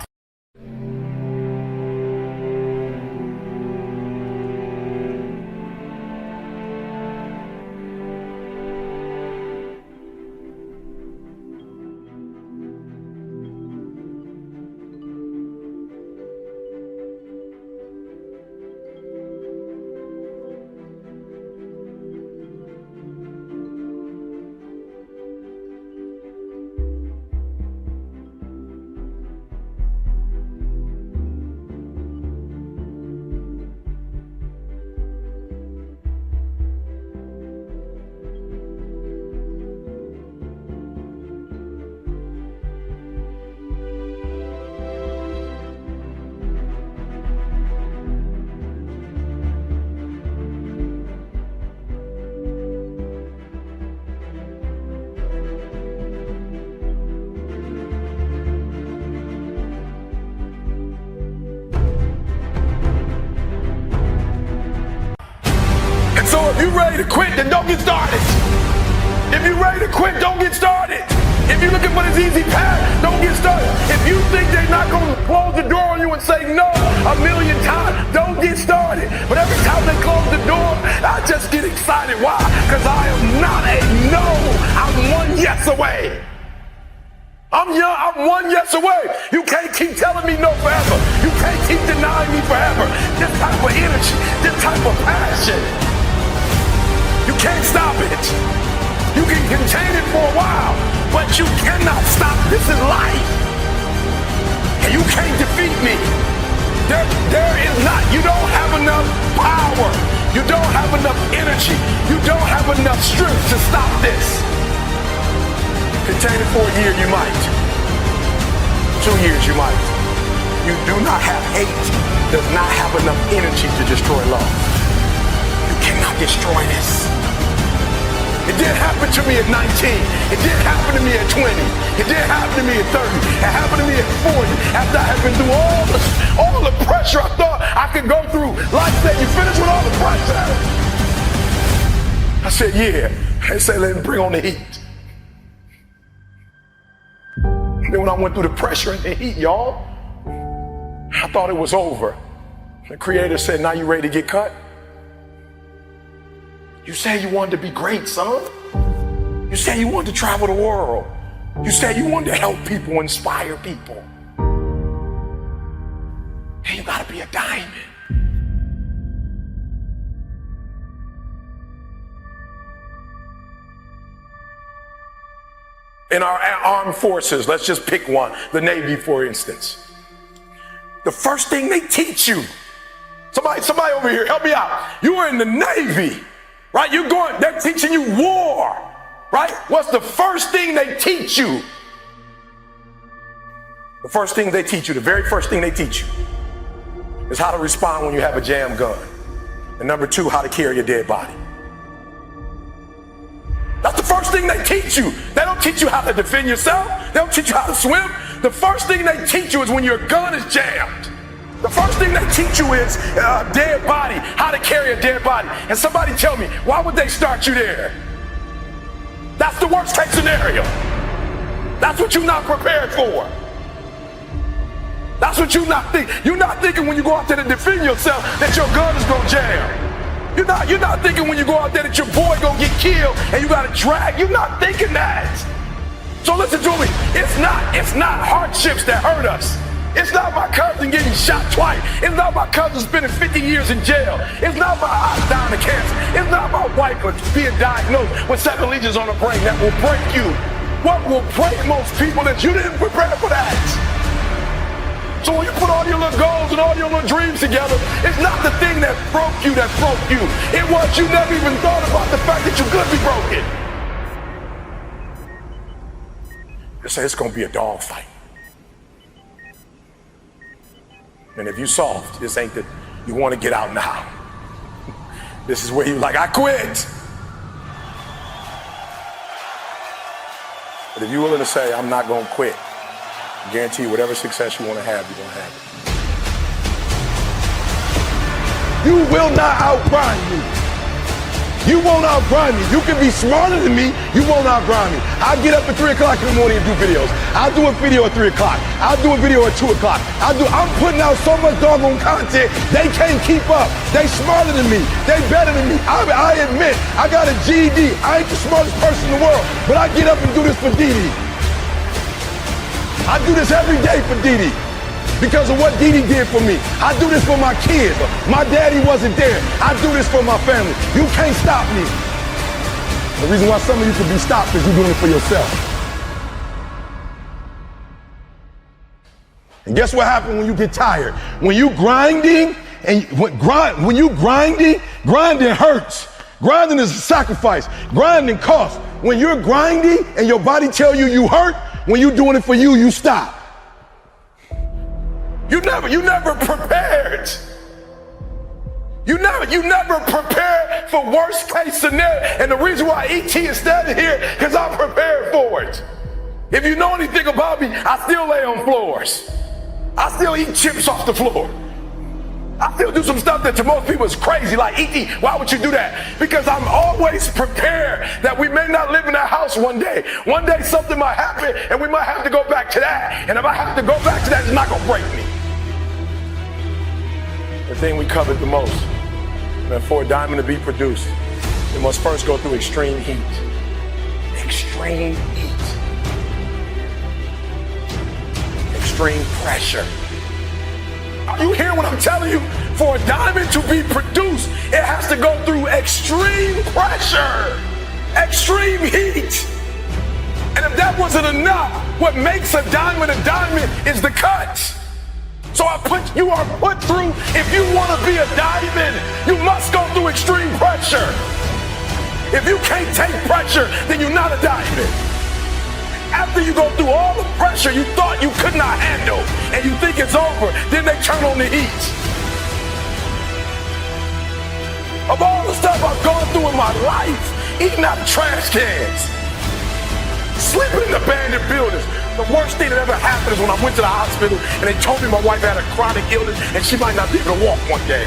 So if you're ready to quit, then don't get started. If you're ready to quit, don't get started. If you're looking for this easy path, don't get started. If you think they're not going to close the door on you and say no 1,000,000 times, don't get started. But every time they close the door, I just get excited. Why? Because I am not a no. I'm one yes away. I'm young, I'm one yes away. You can't keep telling me no forever. You can't keep denying me forever. This type of energy, this type of passion. You can't stop it. You can contain it for a while, but you cannot stop. This is life. And you can't defeat me. There is not. You don't have enough power. You don't have enough energy. You don't have enough strength to stop this. Contain it for a year, you might. 2 years, you might. You do not have hate. Does not have enough energy to destroy love. You cannot destroy this. It did happen to me at 19. It did happen to me at 20. It did happen to me at 30. It happened to me at 40. After I had been through all the pressure I thought I could go through. Life said, you finished with all the pressure? I said, yeah. They said, let me bring on the heat. Then when I went through the pressure and the heat, y'all, I thought it was over. The Creator said, now you ready to get cut? You said you wanted to be great, son. You said you wanted to travel the world. You said you wanted to help people, inspire people. be a diamond. In our armed forces, let's just pick one, the Navy, for instance. The first thing they teach you, somebody over here, help me out. You are in the Navy, right? They're teaching you war, right? What's the first thing they teach you? The first thing they teach you, the very first thing they teach you is how to respond when you have a jam gun. And number two, how to carry a dead body. That's the first thing they teach you. They don't teach you how to defend yourself. They don't teach you how to swim. The first thing they teach you is when your gun is jammed. The first thing they teach you is a dead body, how to carry a dead body. And somebody tell me, why would they start you there? That's the worst case scenario. That's what you're not prepared for. That's what you're not thinking. You're not thinking when you go out there to defend yourself that your gun is gonna jam. You're not thinking when you go out there that your boy gonna get killed and you gotta drag. You're not thinking that. So listen to me. It's not hardships that hurt us. It's not my cousin getting shot twice. It's not my cousin spending 50 years in jail. It's not my aunt dying of cancer. It's not my wife being diagnosed with 7 lesions on her brain that will break you. What will break most people is you didn't prepare for that. So when you put all your little goals and all your little dreams together, it's not the thing that broke you. It was you never even thought about the fact that you could be broken. They say it's gonna be a dog fight. And if you soft, this ain't that you wanna get out now. This is where you like, I quit. But if you're willing to say, I'm not gonna quit, I guarantee you whatever success you want to have, you're going to have it. You will not outgrind me. You won't outgrind me. You can be smarter than me. You won't outgrind me. I'll get up at 3 o'clock in the morning and do videos. I'll do a video at 3 o'clock. I'll do a video at 2 o'clock. I'm putting out so much doggone content, they can't keep up. They smarter than me. They better than me. I admit, I got a GED. I ain't the smartest person in the world, but I get up and do this for Dee. I do this every day for Dee because of what Dee did for me. I do this for my kids. My daddy wasn't there. I do this for my family. You can't stop me. The reason why some of you can be stopped is you're doing it for yourself. And guess what happens when you get tired? When you grinding, grinding hurts. Grinding is a sacrifice. Grinding costs. When you're grinding and your body tell you hurt, when you're doing it for you, you stop. You never prepared. You never prepared for worst case scenario. And the reason why ET is standing here, because I'm prepared for it. If you know anything about me, I still lay on floors. I still eat chips off the floor. I still do some stuff that to most people is crazy, like ET, why would you do that? Because I'm always prepared that we may not live in that house one day. One day something might happen and we might have to go back to that. And if I have to go back to that, it's not gonna break me. The thing we covered the most, that for a diamond to be produced, it must first go through extreme heat. Extreme heat. Extreme pressure. Are you hearing what I'm telling you? For a diamond to be produced, it has to go through extreme pressure, extreme heat. And if that wasn't enough, what makes a diamond is the cut. So you are put through, if you want to be a diamond, you must go through extreme pressure. If you can't take pressure, then you're not a diamond. After you go through all the pressure you thought you could not handle and you think it's over, then they turn on the heat. Of all the stuff I've gone through in my life, eating out of trash cans, sleeping in abandoned buildings, the worst thing that ever happened is when I went to the hospital and they told me my wife had a chronic illness and she might not be able to walk one day.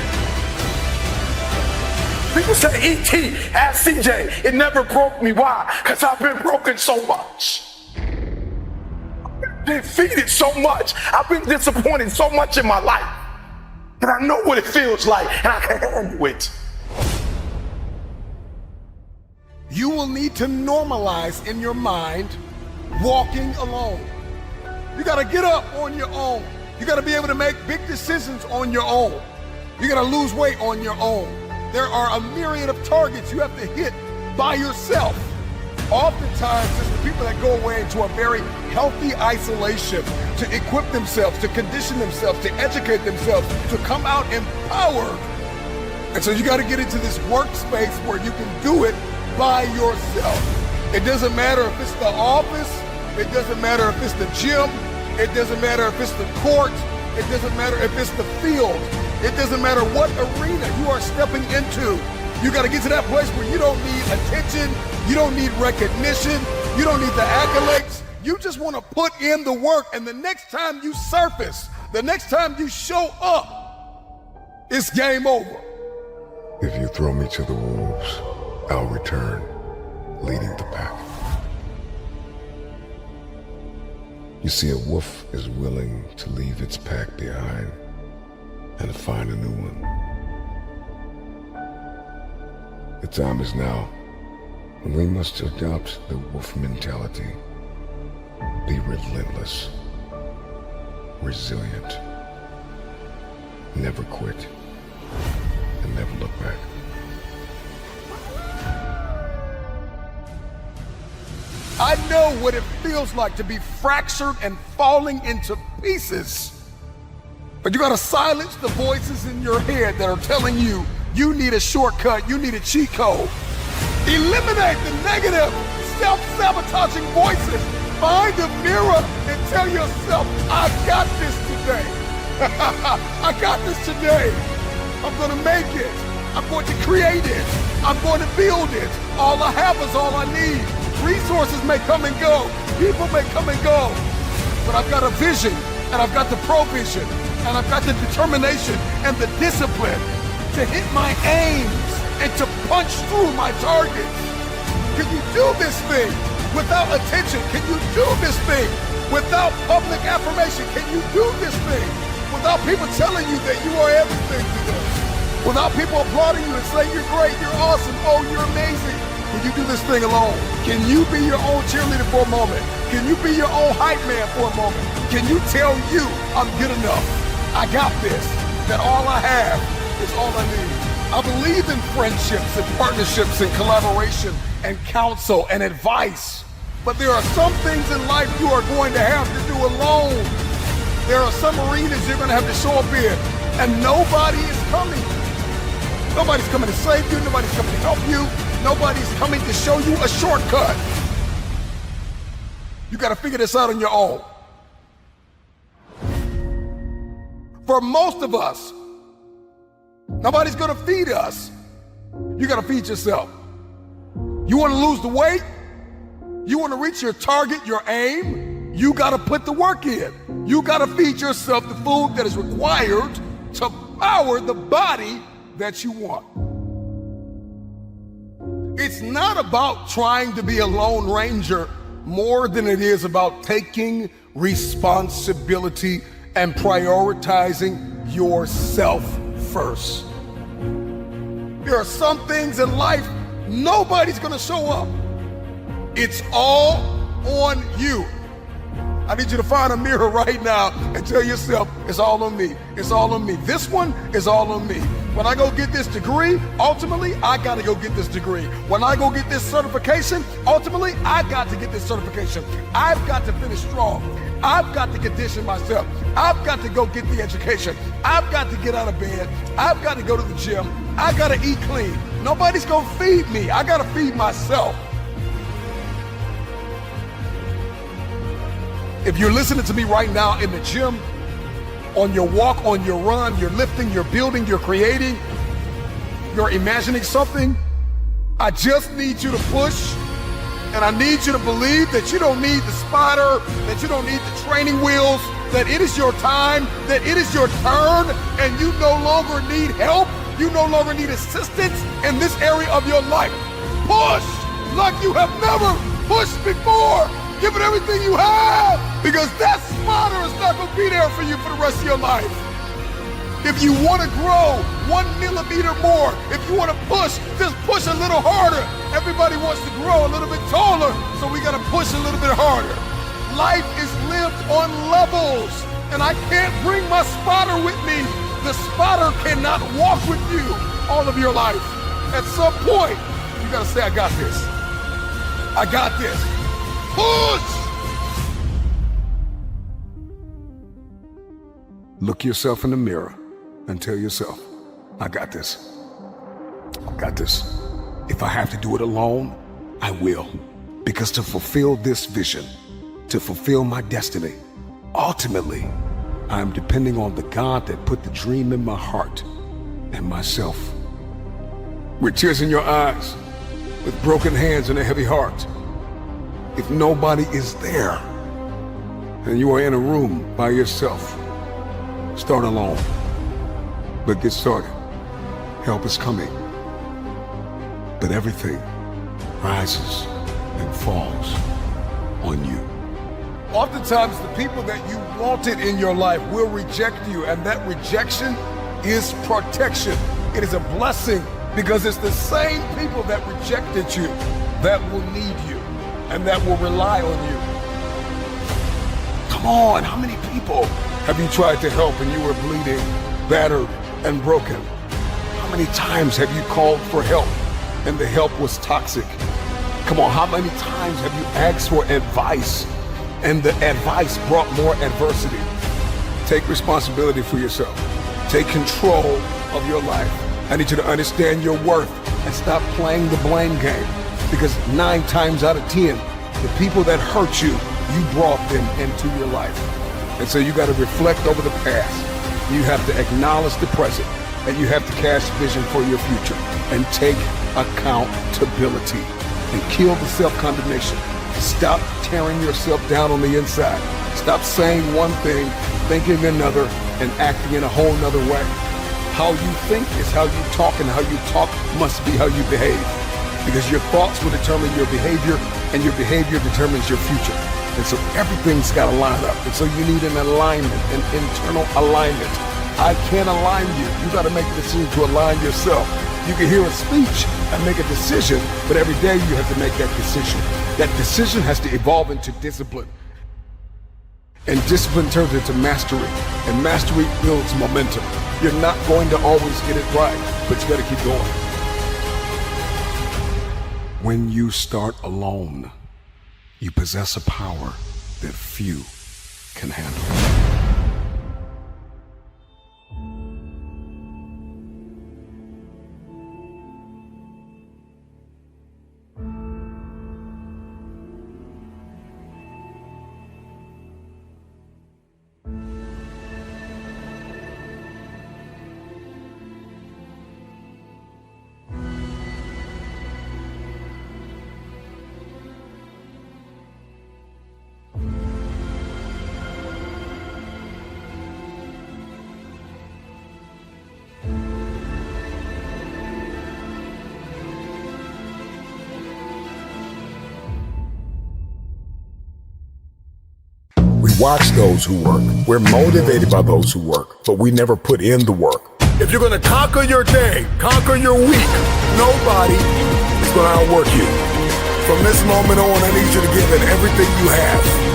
People say, ET, ask CJ, it never broke me. Why? Because I've been broken so much. Defeated so much. I've been disappointed so much in my life that I know what it feels like and I can handle it. You will need to normalize in your mind walking alone. You gotta get up on your own. You gotta be able to make big decisions on your own. You gotta lose weight on your own. There are a myriad of targets you have to hit by yourself. Oftentimes, it's the people that go away into a very healthy isolation to equip themselves, to condition themselves, to educate themselves, to come out empowered. And so you got to get into this workspace where you can do it by yourself. It doesn't matter if it's the office, it doesn't matter if it's the gym, it doesn't matter if it's the court, it doesn't matter if it's the field, it doesn't matter what arena you are stepping into. You got to get to that place where you don't need attention, you don't need recognition, you don't need the accolades. You just want to put in the work, and the next time you surface, the next time you show up, it's game over. If you throw me to the wolves, I'll return, leading the pack. You see, a wolf is willing to leave its pack behind and find a new one. The time is now when we must adopt the wolf mentality. Be relentless, resilient, never quit, and never look back. I know what it feels like to be fractured and falling into pieces. But you gotta silence the voices in your head that are telling you you need a shortcut, you need a cheat code. Eliminate the negative, self-sabotaging voices. Find a mirror and tell yourself, I got this today. I got this today. I'm gonna make it. I'm going to create it. I'm going to build it. All I have is all I need. Resources may come and go. People may come and go. But I've got a vision, and I've got the provision, and I've got the determination and the discipline to hit my aims and to punch through my targets. Can you do this thing without attention? Can you do this thing without public affirmation? Can you do this thing without people telling you that you are everything to them? Without people applauding you and saying you're great, you're awesome, oh, you're amazing. Can you do this thing alone? Can you be your own cheerleader for a moment? Can you be your own hype man for a moment? Can you tell you I'm good enough? I got this, that all I have is all I need. I believe in friendships and partnerships and collaboration and counsel and advice. But there are some things in life you are going to have to do alone. There are some arenas you're going to have to show up in, and nobody is coming. Nobody's coming to save you. Nobody's coming to help you. Nobody's coming to show you a shortcut. You got to figure this out on your own. For most of us, nobody's going to feed us. You got to feed yourself. You want to lose the weight? You want to reach your target, your aim? You got to put the work in. You got to feed yourself the food that is required to power the body that you want. It's not about trying to be a lone ranger more than it is about taking responsibility and prioritizing yourself first. There are some things in life nobody's gonna show up. It's all on you. I need you to find a mirror right now and tell yourself, it's all on me. It's all on me. This one is all on me. When I go get this degree, ultimately, I gotta go get this degree. When I go get this certification, ultimately, I got to get this certification. I've got to finish strong. I've got to condition myself. I've got to go get the education. I've got to get out of bed. I've got to go to the gym. I gotta eat clean. Nobody's gonna feed me. I gotta feed myself. If you're listening to me right now in the gym, on your walk, on your run, you're lifting, you're building, you're creating, you're imagining something, I just need you to push, and I need you to believe that you don't need the spotter, that you don't need the training wheels, that it is your time, that it is your turn, and you no longer need help, you no longer need assistance in this area of your life. Push like you have never pushed before. Give it everything you have, because that spotter is not going to be there for you for the rest of your life. If you want to grow 1 millimeter more, if you want to push, just push a little harder. Everybody wants to grow a little bit taller, so we got to push a little bit harder. Life is lived on levels. and I can't bring my spotter with me, the spotter cannot walk with you all of your life. At some point, you gotta say, I got this. I got this. Push! Look yourself in the mirror and tell yourself, I got this. I got this. If I have to do it alone, I will. Because to fulfill this vision, to fulfill my destiny, ultimately, I am depending on the God that put the dream in my heart and myself. With tears in your eyes, with broken hands and a heavy heart, if nobody is there, and you are in a room by yourself, start alone, but get started. Help is coming. But everything rises and falls on you. Oftentimes, the people that you wanted in your life will reject you, and that rejection is protection. It is a blessing because it's the same people that rejected you that will need you and that will rely on you. Come on, how many people have you tried to help and you were bleeding, battered, and broken? How many times have you called for help and the help was toxic? Come on, how many times have you asked for advice and the advice brought more adversity? Take responsibility for yourself. Take control of your life. I need you to understand your worth and stop playing the blame game, because 9 times out of 10, the people that hurt you, you brought them into your life. And so you got to reflect over the past. You have to acknowledge the present, and you have to cast vision for your future and take accountability and kill the self-condemnation. Stop tearing yourself down on the inside. Stop saying one thing, thinking another, and acting in a whole nother way. How you think is how you talk, and how you talk must be how you behave. Because your thoughts will determine your behavior, and your behavior determines your future. And so everything's got to line up. And so you need an alignment, an internal alignment. I can't align you. You got to make the decision to align yourself. You can hear a speech and make a decision, but every day you have to make that decision. That decision has to evolve into discipline. And discipline turns into mastery. And mastery builds momentum. You're not going to always get it right, but you got to keep going. When you start alone, you possess a power that few can handle. We watch those who work. We're motivated by those who work, but we never put in the work. If you're gonna conquer your day, conquer your week, nobody is gonna outwork you. From this moment on, I need you to give it everything you have.